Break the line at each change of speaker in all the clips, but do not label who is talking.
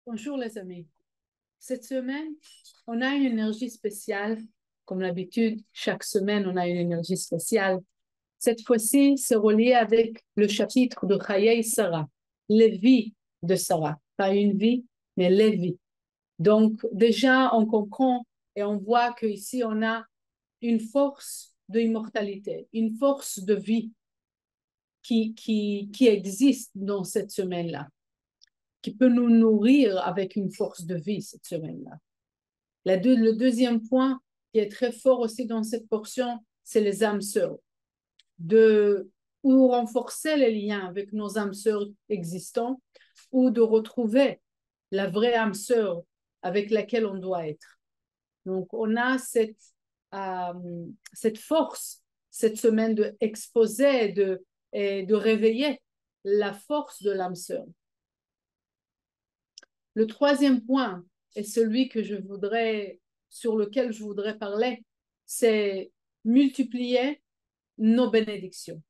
Bonjour les amis. Cette semaine, on a une énergie spéciale. Comme d'habitude, chaque semaine, on a une énergie spéciale. Cette fois-ci, c'est relié avec le chapitre de Chayei Sarah, les vies de Sarah. Pas une vie, mais les vies. Donc, déjà, on comprend et on voit qu'ici, on a une force de immortalité, une force de vie qui existe dans cette semaine-là, qui peut nous nourrir avec une force de vie cette semaine-là. Le deuxième point qui est très fort aussi dans cette portion, c'est les âmes sœurs. Ou renforcer les liens avec nos âmes sœurs existants, ou de retrouver la vraie âme sœur avec laquelle on doit être. Donc, on a cette force cette semaine d'exposer et de réveiller la force de l'âme sœur. Le troisième point est celui sur lequel je voudrais parler, c'est multiplier nos bénédictions.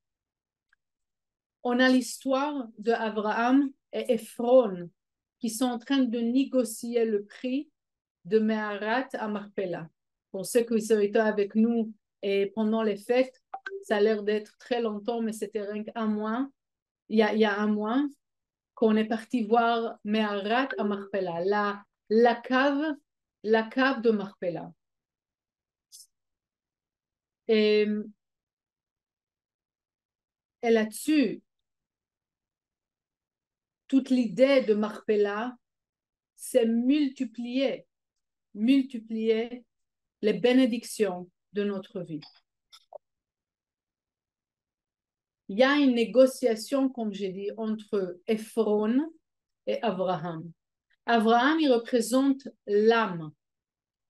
On a l'histoire d'Abraham et Ephron qui sont en train de négocier le prix de Meharat à Marpella. Pour ceux qui ont été avec nous et pendant les fêtes, ça a l'air d'être très longtemps, mais c'était rien qu'un mois. Il y a un mois qu'on est parti voir Meharat à Marpella, la cave de Marpella. Et là-dessus, toute l'idée de Marpella, c'est multiplier les bénédictions de notre vie. Il y a une négociation, comme j'ai dit, entre Ephron et Abraham. Abraham, il représente l'âme,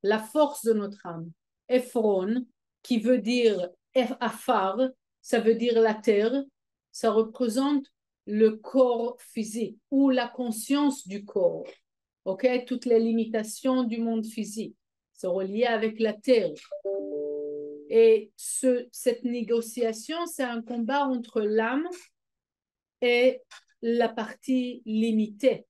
la force de notre âme. Ephron, qui veut dire Afar, ça veut dire la terre, ça représente le corps physique ou la conscience du corps. Ok, toutes les limitations du monde physique, c'est relié avec la terre. Et cette négociation, c'est un combat entre l'âme et la partie limitée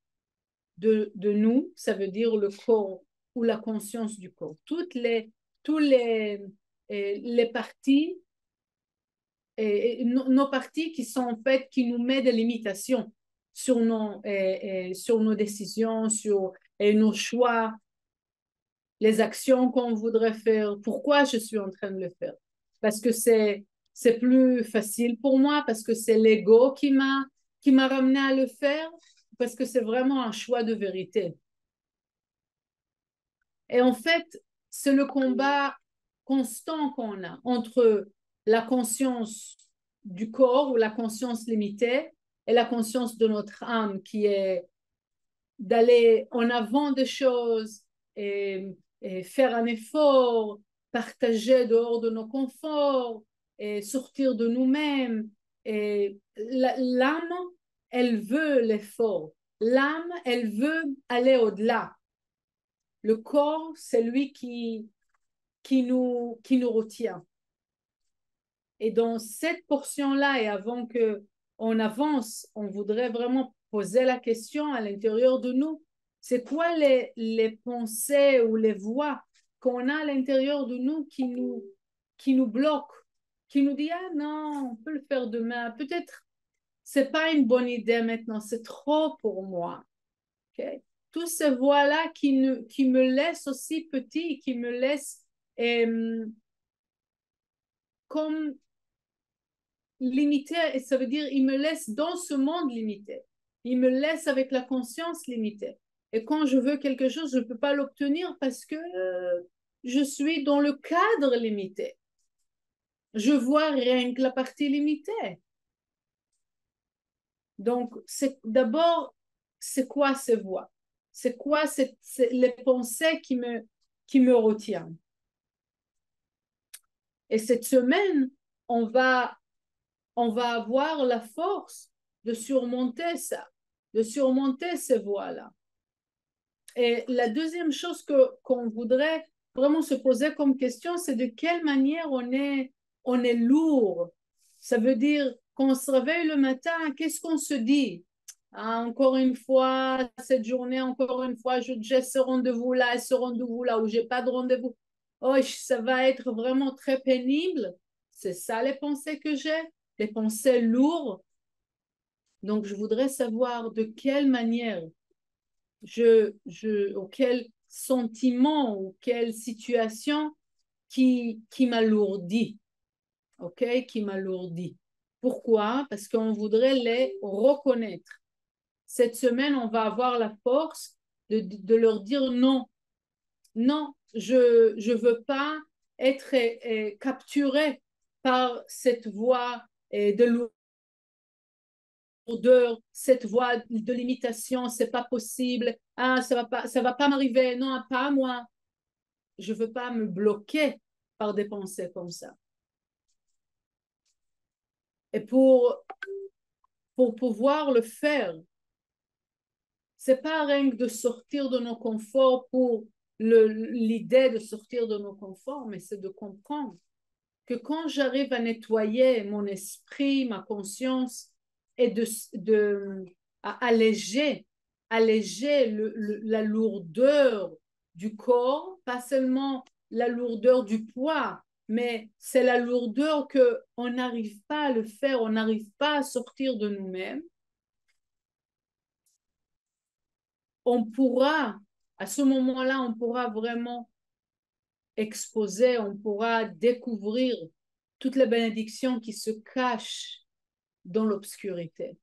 de nous, ça veut dire le corps ou la conscience du corps. Tous les parties, nos parties qui sont en fait, qui nous mettent des limitations sur nos décisions, sur nos choix, les actions qu'on voudrait faire, pourquoi je suis en train de le faire. Parce que c'est plus facile pour moi, parce que c'est l'ego qui m'a ramené à le faire, parce que c'est vraiment un choix de vérité. Et en fait, c'est le combat constant qu'on a entre la conscience du corps ou la conscience limitée et la conscience de notre âme qui est d'aller en avant des choses et faire un effort, partager dehors de nos conforts et sortir de nous-mêmes. Et l'âme, elle veut l'effort. L'âme, elle veut aller au-delà. Le corps, c'est lui qui nous retient. Et dans cette portion-là, et avant qu'on avance, on voudrait vraiment poser la question à l'intérieur de nous. C'est quoi les pensées ou les voix qu'on a à l'intérieur de nous qui nous bloquent, qui nous dit, ah non, on peut le faire demain. Peut-être c'est pas une bonne idée maintenant, c'est trop pour moi. Okay? Toutes ces voix-là qui me laissent aussi petit, qui me laissent comme limité, et ça veut dire il me laisse dans ce monde limité. Il me laisse avec la conscience limitée. Et quand je veux quelque chose, je ne peux pas l'obtenir parce que je suis dans le cadre limité. Je vois rien que la partie limitée. Donc, d'abord, c'est quoi ces voix? C'est quoi les pensées qui me retiennent? Et cette semaine, on va avoir la force de surmonter ça, de surmonter ces voies-là. Et la deuxième chose qu'on voudrait vraiment se poser comme question, c'est de quelle manière on est lourd. Ça veut dire qu'on se réveille le matin, qu'est-ce qu'on se dit? Ah, encore une fois, cette journée, encore une fois, j'ai ce rendez-vous-là et ce rendez-vous-là où j'ai pas de rendez-vous. Oh, ça va être vraiment très pénible. C'est ça les pensées que j'ai, les pensées lourdes. Donc, je voudrais savoir de quelle manière ou quel sentiment ou quelle situation qui m'alourdit, ok, qui m'alourdit. Pourquoi? Parce qu'on voudrait les reconnaître. Cette semaine, on va avoir la force de leur dire non, non, je ne veux pas être capturé par cette voie de lourdeur, cette voie de limitation, c'est pas possible, ah, ça va pas m'arriver, non, pas à moi. Je veux pas me bloquer par des pensées comme ça. Et pour pouvoir le faire, c'est pas rien que de sortir de nos conforts pour l'idée de sortir de nos conforts, mais c'est de comprendre que quand j'arrive à nettoyer mon esprit, ma conscience et à alléger la lourdeur du corps, pas seulement la lourdeur du poids, mais c'est la lourdeur que on n'arrive pas à le faire, on n'arrive pas à sortir de nous-mêmes. On pourra, à ce moment-là, on pourra vraiment exposer, on pourra découvrir toutes les bénédictions qui se cachent dans l'obscurité.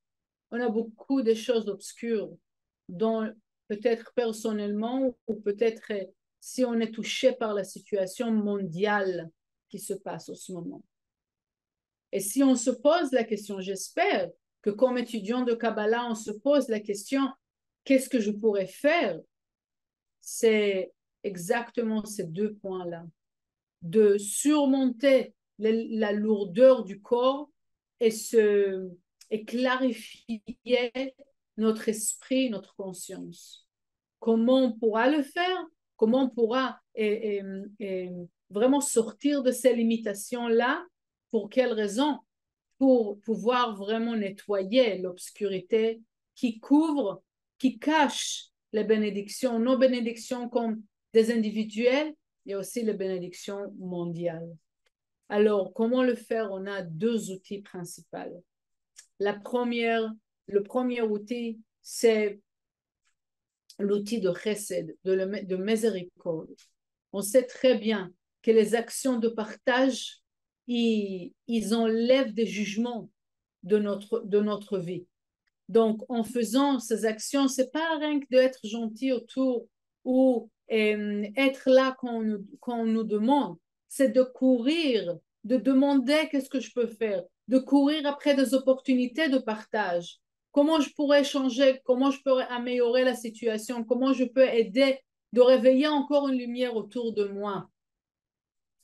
On a beaucoup de choses obscures dont peut-être personnellement ou peut-être si on est touché par la situation mondiale qui se passe en ce moment. Et si on se pose la question, j'espère que comme étudiant de Kabbalah, on se pose la question, qu'est-ce que je pourrais faire? C'est exactement ces deux points-là, de surmonter la lourdeur du corps et, et clarifier notre esprit, notre conscience. Comment on pourra le faire? Comment on pourra vraiment sortir de ces limitations-là? Pour quelles raisons? Pour pouvoir vraiment nettoyer l'obscurité qui couvre, qui cache les bénédictions, nos bénédictions comme des individuels et aussi les bénédictions mondiales. Alors, comment le faire? On a deux outils principaux. Le premier outil, c'est l'outil de chesed, de miséricorde. On sait très bien que les actions de partage, ils enlèvent des jugements de notre vie. Donc, en faisant ces actions, c'est pas rien que d'être gentil autour ou être là quand on nous demande, c'est de courir, de demander qu'est-ce que je peux faire, de courir après des opportunités de partage. Comment je pourrais changer, comment je pourrais améliorer la situation, comment je peux aider de réveiller encore une lumière autour de moi.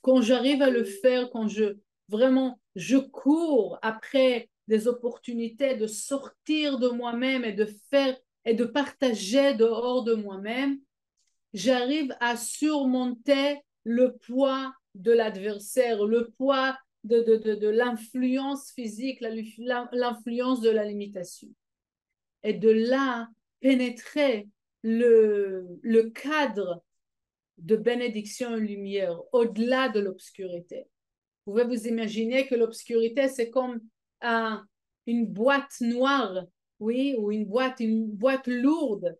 Quand j'arrive à le faire, quand je cours après des opportunités de sortir de moi-même et de faire et de partager dehors de moi-même, j'arrive à surmonter le poids de l'adversaire, le poids de l'influence physique, l'influence de la limitation. Et de là, pénétrer le cadre de bénédiction et lumière, au-delà de l'obscurité. Vous pouvez vous imaginer que l'obscurité, c'est comme une boîte noire, oui, ou une boîte lourde,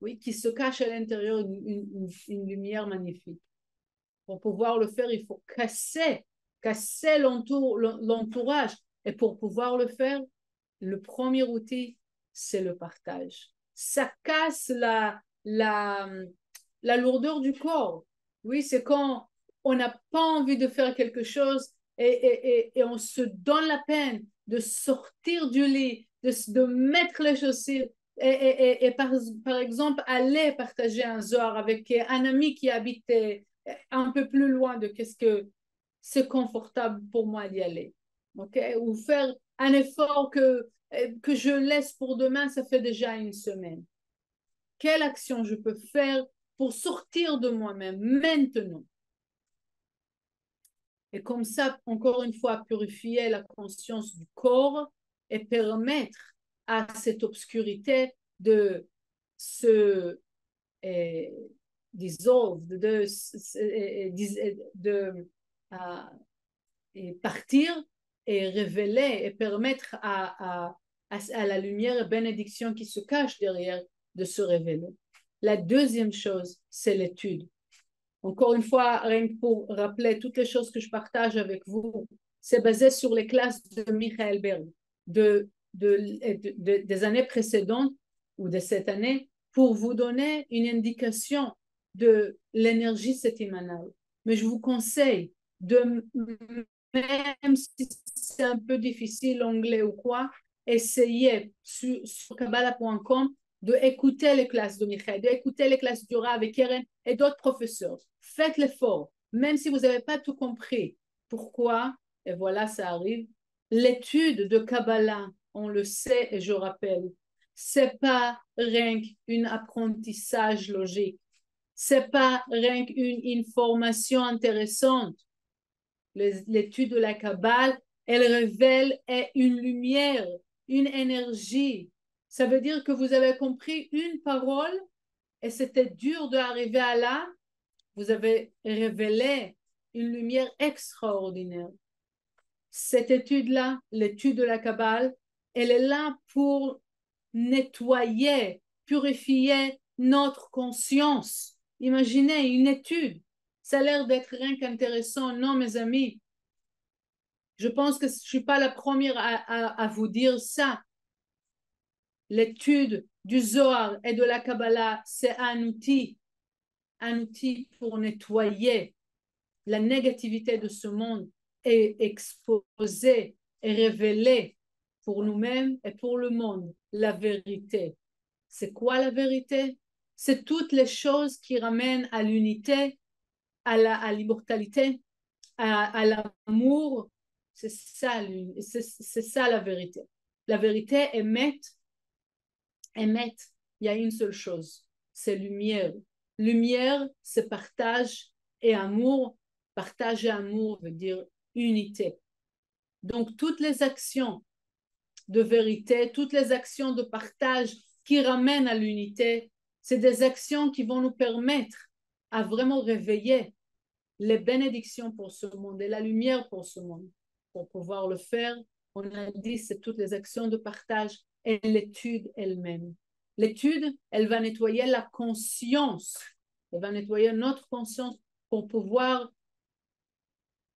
oui, qui se cache à l'intérieur une lumière magnifique. Pour pouvoir le faire, il faut casser l'entourage. Et pour pouvoir le faire, le premier outil, c'est le partage. Ça casse la lourdeur du corps. Oui, c'est quand on n'a pas envie de faire quelque chose et on se donne la peine de sortir du lit, de mettre les chaussures et par exemple aller partager un zohar avec un ami qui habite un peu plus loin de qu'est-ce que c'est confortable pour moi d'y aller. Okay? Ou faire un effort que je laisse pour demain, ça fait déjà une semaine. Quelle action je peux faire pour sortir de moi-même maintenant? Et comme ça, encore une fois, purifier la conscience du corps et permettre à cette obscurité de se dissolve, de partir et révéler et permettre à la lumière et bénédiction qui se cache derrière de se révéler. La deuxième chose, c'est l'étude. Encore une fois, rien que pour rappeler toutes les choses que je partage avec vous, c'est basé sur les classes de Michael Berg des années précédentes ou de cette année pour vous donner une indication de l'énergie septimanale. Mais je vous conseille de, même si c'est un peu difficile l'anglais ou quoi, essayez sur kabbalah.com d'écouter les classes de Michael, d'écouter les classes du Rav avec Keren et d'autres professeurs. Faites l'effort, même si vous n'avez pas tout compris. Pourquoi? Et voilà, ça arrive. L'étude de Kabbalah, on le sait et je rappelle, c'est pas rien qu'un apprentissage logique. C'est pas rien qu'une information intéressante. L'étude de la Kabbale, elle révèle une lumière, une énergie. Ça veut dire que vous avez compris une parole et c'était dur d'arriver à là. Vous avez révélé une lumière extraordinaire. Cette étude-là, l'étude de la Kabbale, elle est là pour nettoyer, purifier notre conscience. Imaginez une étude. Ça a l'air d'être rien qu'intéressant. Non, mes amis, je pense que je ne suis pas la première à vous dire ça. L'étude du Zohar et de la Kabbalah, c'est un outil pour nettoyer la négativité de ce monde et exposer et révéler pour nous-mêmes et pour le monde la vérité. C'est quoi la vérité? C'est toutes les choses qui ramènent à l'unité, à l'immortalité, à l'amour. C'est ça la vérité. La vérité émet. Il y a une seule chose, c'est lumière. Lumière, c'est partage et amour. Partage et amour veut dire unité. Donc, toutes les actions de vérité, toutes les actions de partage qui ramènent à l'unité, c'est des actions qui vont nous permettre à vraiment réveiller les bénédictions pour ce monde et la lumière pour ce monde. Pour pouvoir le faire, on a dit, c'est toutes les actions de partage et l'étude elle-même. L'étude, elle va nettoyer la conscience, elle va nettoyer notre conscience pour pouvoir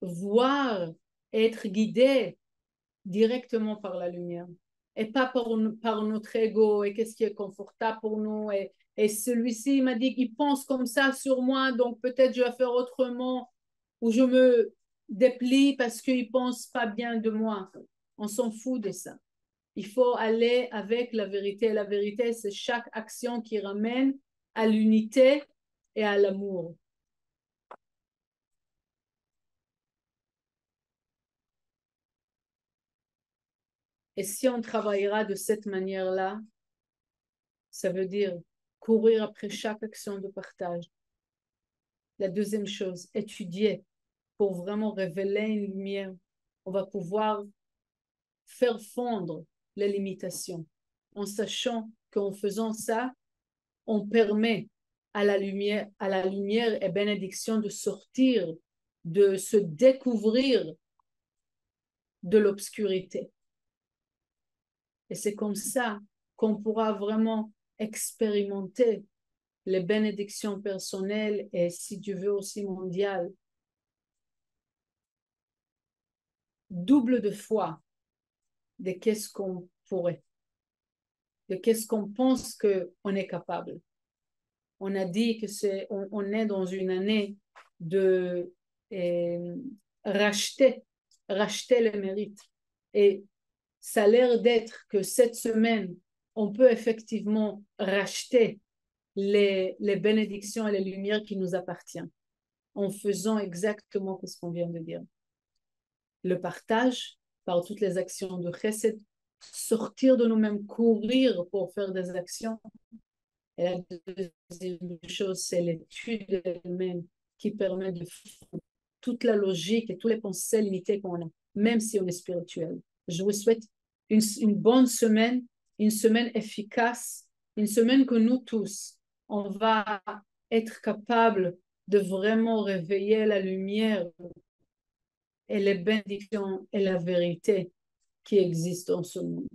voir et être guidé directement par la lumière et pas par notre ego et qu'est-ce qui est confortable pour nous et celui-ci m'a dit qu'il pense comme ça sur moi, donc peut-être je vais faire autrement ou je me déplie parce qu'il pense pas bien de moi. On s'en fout de ça. Il faut aller avec la vérité. La vérité, c'est chaque action qui ramène à l'unité et à l'amour. Et si on travaillera de cette manière-là, ça veut dire courir après chaque action de partage. La deuxième chose, étudier pour vraiment révéler une lumière. On va pouvoir faire fondre les limitations en sachant qu'en faisant ça, on permet à la lumière et bénédiction de sortir, de se découvrir de l'obscurité. Et c'est comme ça qu'on pourra vraiment expérimenter les bénédictions personnelles et, si Dieu veut, aussi mondiales. Double de foi de qu'est-ce qu'on pourrait, de qu'est-ce qu'on pense qu'on est capable. On a dit que on est dans une année de racheter les mérites. Et ça a l'air d'être que cette semaine, on peut effectivement racheter les bénédictions et les lumières qui nous appartiennent en faisant exactement ce qu'on vient de dire. Le partage par toutes les actions de chesed, sortir de nous-mêmes, courir pour faire des actions. Et la deuxième chose, c'est l'étude elle-même qui permet de faire toute la logique et tous les pensées limitées qu'on a, même si on est spirituel. Je vous souhaite une bonne semaine une semaine efficace, une semaine que nous tous, on va être capable de vraiment réveiller la lumière et les bénédictions et la vérité qui existent dans ce monde.